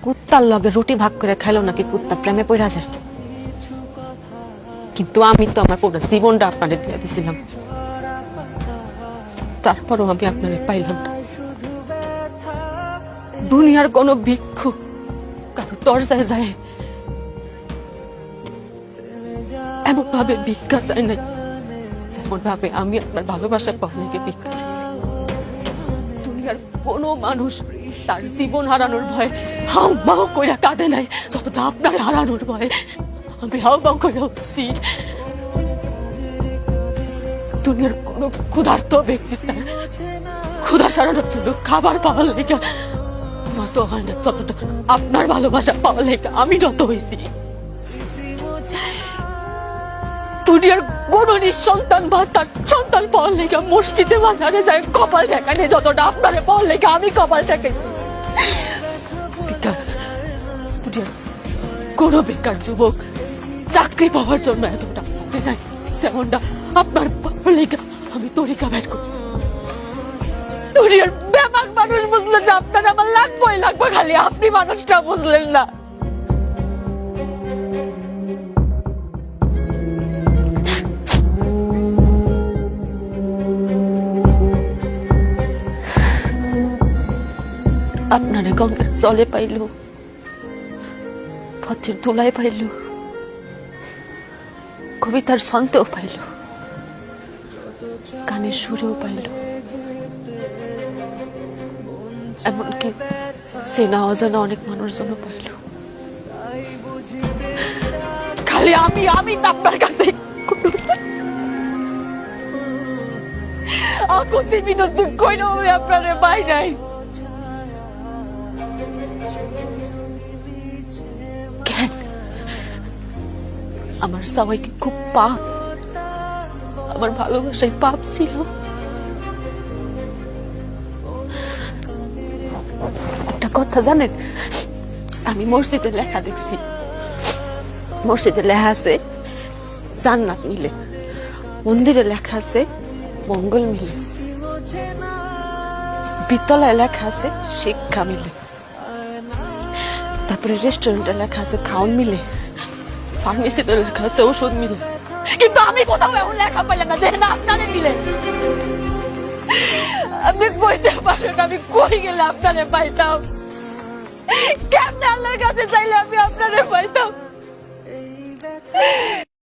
কুত্তার লগে রুটি ভাগ করে খাইলো নাকি কুত্তা প্রেমে পড়া যায়। কিন্তু আমি তো আমার পুরো জীবনটা আপনাদের দিয়ে দিছিলাম, তারপরও আমি আপনাদের পাইলাম না। দুনিয়ার কোন ভিক্ষু কারো দরজায় যায় এমন ভাবে ভিক্ষা চাই নাই, যেমন ভাবে আমি আপনার ভালোবাসা পাওয়া লেগে ভিক্ষা চাইছি। দুনিয়ার কোন মানুষ তার জীবন হারানোর ভয়ে হাউ মাউ কইরা কাঁদে নাই যতটা আপনার হারানোর ভয়ে আমি হাউ মাউ করে উঠছি। দুনিয়ার কোন ক্ষুধার্ত ব্যক্তি তার ক্ষুধা সারানোর জন্য খাবার পাওয়ার লেগে নত হয় না যতটা আপনার ভালোবাসা পাওয়ার লেগে আমি নত হয়েছি। দুনিয়ার কোন নিঃসন্তান বা তার সন্তান পাওয়ার লেগে মসজিদে বাজারে যায় কপাল ঠেকানে যতটা আপনারে পাওয়ার লেগে আমি কপাল ঠেকাইছি। দুনিয়ার কোন বেকার যুবক চাকরি পাওয়ার জন্য এতটা নাই যেমনটা আপনার পাওয়ার লেগে আমি তরিকা বের করছি। দুনিয়ার ব্যাপক মানুষ বুঝলেন যে আপনার আমার লাগবে খালি আপনি মানুষটা বুঝলেন না। আপনারে গঙ্গার জলে পাইল, পথের ধুলায় পাইল, কবিতার ছন্দেও পাইল, গানের সুরেও পাইল, এমনকি চেনা অজানা অনেক মানুষজনও পাইল। খালি আমি আপনার কাছে আকুতি বিনতি কইরাও আপনারে পাই নাই। কেন আমার সবাইকে খুব পাপ, আমার ভালোবাসায় পাপ ছিল? একটা কথা জানেন, আমি মসজিদে লেখা দেখছি, মসজিদে লেখা আছে জান্নাত মিলে, মন্দিরে লেখা আছে মঙ্গল মিলে, বিদ্যালয়ে লেখা আছে শিক্ষা মিলে, তারপরে রেস্টুরেন্টে লেখা আছে খাওয়ান মিলে, ফার্মেসিতে লেখা আছে ওষুধ মিলে। কিন্তু আমি কোথাও এমন লেখা পাইলাম না যে না আপনারে মিলে। আপনি কইতে পারেন আমি কই গেলে আপনারে পাইতাম, কেমন আল্লাহর কাছে চাইলে আমি আপনারে পাইতাম।